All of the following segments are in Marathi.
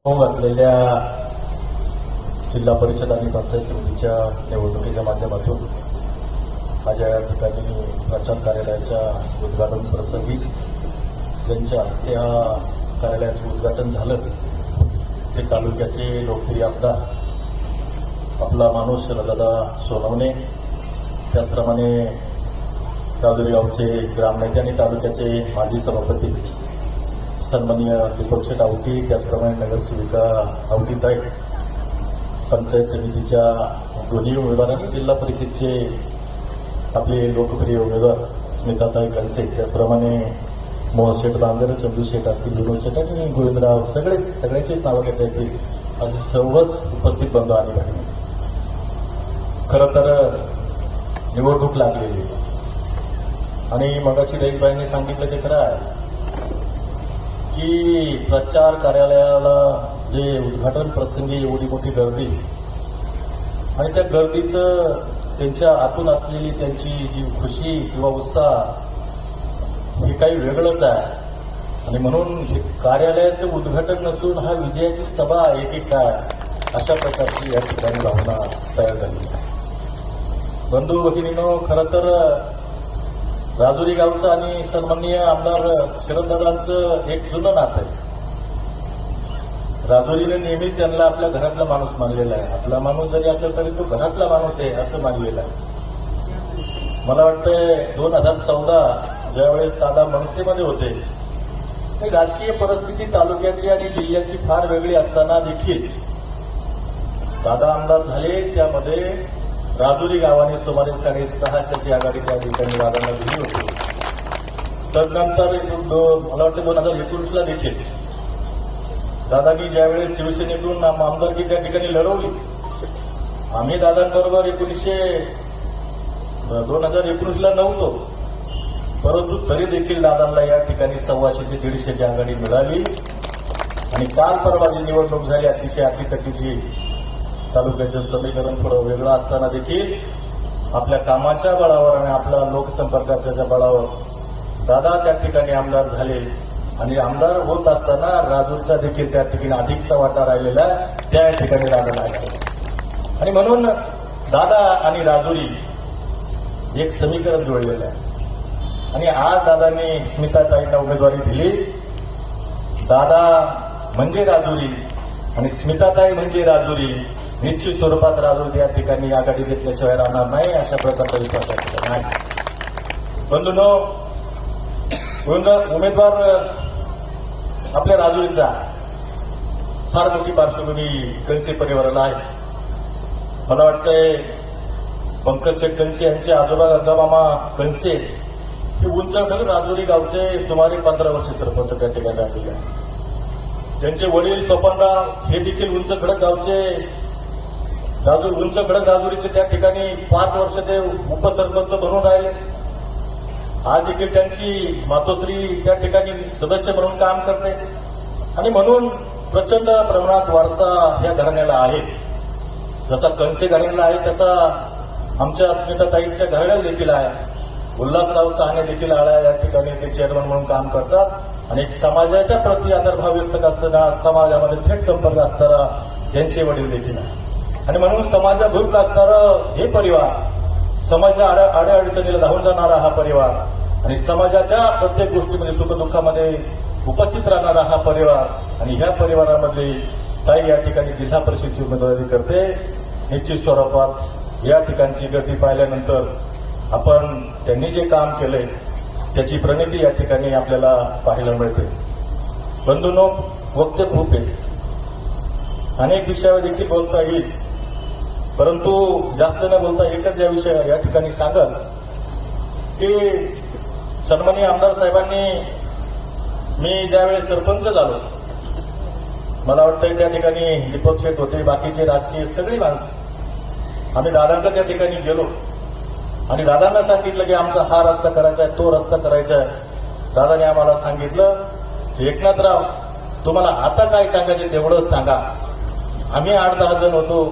घातलेल्या जिल्हा परिषद आणि पंचायत समितीच्या निवडणुकीच्या माध्यमातून माझ्या या ठिकाणी प्रचार कार्यालयाच्या उद्घाटन प्रसंगी ज्यांच्या हस्ते हा कार्यालयाचं उद्घाटन झालं ते तालुक्याचे लोकप्रिय आमदार आपला माणूस शरददादा सोनवणे, त्याचप्रमाणे राजुरी गावचे ग्रामनेते आणि तालुक्याचे माजी सभापती सन्माननीय दीपक शेठ आवटी, त्याचप्रमाणे नगरसेविका आवटीताई, पंचायत समितीच्या दोन्ही उमेदवार आणि जिल्हा परिषदचे आपले लोकप्रिय उमेदवार स्मिताताई कलसे, त्याचप्रमाणे मोहन शेठ बांगर, चंदू शेठ असतील, विनोद शेठ आणि गोविंदराव, सगळ्यांचीच नावं घेता येतील असे सर्वच उपस्थित बंधू आणि बहिणी. खरं तर निवडणूक लागलेली आणि मगाशी रईबाईंनी सांगितलं ते खरं आहे की प्रचार कार्यालयाला जे उद्घाटन प्रसंगी एवढी मोठी गर्दी आणि त्या गर्दीचं त्यांच्या आतून असलेली त्यांची जी खुशी किंवा उत्साह हे काही वेगळंच आहे आणि म्हणून हे कार्यालयाचं उद्घाटन नसून हा विजयाची सभा आहे की काय अशा प्रकारची या ठिकाणी भावना तयार झाली. बंधू भगिनींनो, खरं तर राजुरी गावचं आणि सन्माननीय आमदार शरददादांचं एक जुनं नातं आहे. राजुरीने नेहमीच त्यांना आपल्या घरातला माणूस मानलेला आहे. आपला माणूस जरी असेल तरी तो घरातला माणूस आहे असं मानलेलं आहे. मला वाटतंय 2014 ज्यावेळेस दादा मनसेमध्ये होते, राजकीय परिस्थिती तालुक्याची आणि जिल्ह्याची फार वेगळी असताना देखील दादा आमदार झाले. त्यामध्ये राजुरी गावाने सुमारे 650ची आघाडी त्या ठिकाणी दादांना दिली होती. तदनंतर मला वाटतं 2019ला देखील दादांनी ज्यावेळेस शिवसेनेकडून आमदारकी त्या ठिकाणी लढवली, आम्ही दादांबरोबर 2019ला नव्हतो, परंतु तरी देखील दादांना या ठिकाणी 125 ते 150ची आघाडी मिळाली. आणि काल परवा जी निवडणूक झाली अतिशय अटीतटीची, तालुक्याचं समीकरण थोडं वेगळं असताना देखील आपल्या कामाच्या बळावर आणि आपल्या लोकसंपर्काच्या बळावर दादा त्या ठिकाणी आमदार झाले आणि आमदार होत असताना राजूरचा देखील त्या ठिकाणी अधिकचा वाटा राहिलेला आहे, त्या ठिकाणी दादा लागला आणि म्हणून दादा आणि राजुरी एक समीकरण जुळलेलं आहे. आणि आज दादांनी स्मिताताईंना उमेदवारी दिली. दादा म्हणजे राजुरी आणि स्मिताताई म्हणजे राजुरी. निश्चित स्वरूपात राजुरी या ठिकाणी आघाडी घेतल्याशिवाय राहणार नाही अशा प्रकारचा विश्वास नाही. बंधूंनो, उमेदवार आपल्या राजुरीचा फार मोठी पार्श्वभूमी कलसे परिवाराला आहे. मला वाटतंय पंकज शेठ कलसे यांचे आजोबा गंगामामा कलसे हे उंचखड राजुरी गावचे सुमारे 15 वर्ष सरपंच त्या ठिकाणी राहिलेले आहेत. त्यांचे वडील स्वपनराव हे देखील उंचखडक गावचे उंचखडक राजुरीचे त्या ठिकाणी 5 वर्ष ते उपसरपंच बनून राहिले. आज देखील त्यांची मातोश्री त्या ठिकाणी सदस्य म्हणून काम करते आणि म्हणून प्रचंड प्रमाणात वारसा या घराण्याला आहे. जसा कणसे घराण्याला आहे तसा आमच्या स्मिताताईंच्या घराण्याला देखील आहे. उल्हासराव सहाने देखील आळा या ठिकाणी ते चेअरमन म्हणून काम करतात आणि एक समाजाच्या प्रती आदरभाव व्यक्त करताना समाजामध्ये थेट संपर्क असणारा त्यांचे वडील देखील आहे. आणि म्हणून समाजाभूत असणारं हे परिवार, समाजाच्या अडचणीला धावून जाणारा हा परिवार आणि समाजाच्या प्रत्येक गोष्टीमध्ये सुखदुःखामध्ये उपस्थित राहणारा हा परिवार आणि ह्या परिवारामधली ताई या ठिकाणी जिल्हा परिषदची उमेदवारी करते. निश्चित स्वरूपात या ठिकाणची गर्दी पाहिल्यानंतर आपण त्यांनी जे काम केलंय त्याची प्रणिती या ठिकाणी आपल्याला पाहायला मिळते. बंधूंनो, वक्ते खूप आहे, अनेक विषयावर देखील बोलता येईल, परंतु जास्त न बोलता एकच या विषय या ठिकाणी सांगत की सन्माननीय आमदार साहेबांनी मी ज्यावेळेस सरपंच झालो, मला वाटतं त्या ठिकाणी दीपक शेठ होते, बाकीचे राजकीय सगळी माणसं, आम्ही दादांकडे त्या ठिकाणी गेलो आणि दादांना सांगितलं की आमचा हा रस्ता करायचा आहे, तो रस्ता करायचा आहे. दादाने आम्हाला सांगितलं की एकनाथराव, तुम्हाला आता काय सांगायचे तेवढं सांगा. आम्ही 8-10 जण होतो,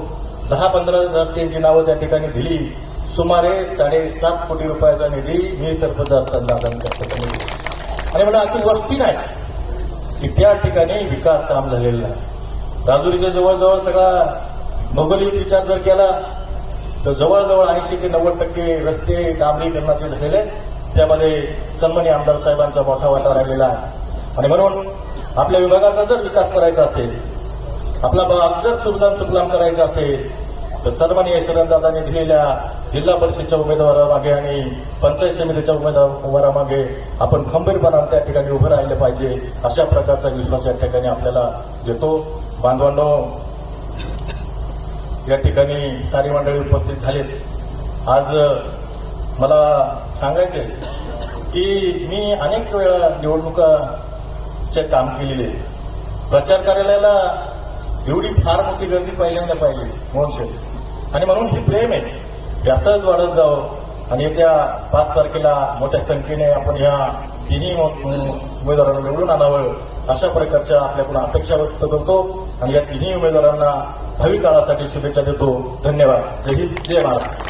10-15 रस्त्यांची नावं त्या ठिकाणी दिली. सुमारे 7.5 कोटी रुपयाचा निधी मी सरपंच असताना दादांच्या ठिकाणी दिला. आणि मला अशी वस्ती नाही की त्या ठिकाणी विकास काम झालेलं नाही. राजुरीच्या जवळजवळ सगळा भौगोलिक विचार जर केला तर जवळजवळ 80 ते 90% रस्ते डांबरीकरणाचे झालेले आहेत. त्यामध्ये सन्माननीय आमदार साहेबांचा मोठा वाटा राहिलेला आहे. आणि म्हणून आपल्या विभागाचा जर विकास करायचा असेल, आपला भाग जर सुजलाम करायचा असेल, तर सन्माननीय शरणदादांनी दिलेल्या जिल्हा परिषदच्या उमेदवारामागे आणि पंचायत समितीच्या उमेदवारामागे आपण खंबीरपणाने त्या ठिकाणी उभं राहिले पाहिजे. अशा प्रकारचा विश्वास या ठिकाणी आपल्याला देतो. बांधवांनो, या ठिकाणी सारी मंडळी उपस्थित झालेत. आज मला सांगायचंय की मी अनेक वेळा निवडणुकाचे काम केलेले. प्रचार कार्यालयाला एवढी फार मोठी गर्दी पहिल्यांदा पाहिली मोहनशेठ. आणि म्हणून हे प्रेम आहे, हे असंच वाढत जावं आणि येत्या 5 तारखेला मोठ्या संख्येने आपण ह्या तिन्ही उमेदवारांना निवडून आणावं अशा प्रकारच्या आपल्याकडून अपेक्षा व्यक्त करतो. आणि या तिन्ही उमेदवारांना भावी काळासाठी शुभेच्छा देतो. धन्यवाद. जय हिंद, जय महाराष्ट्र.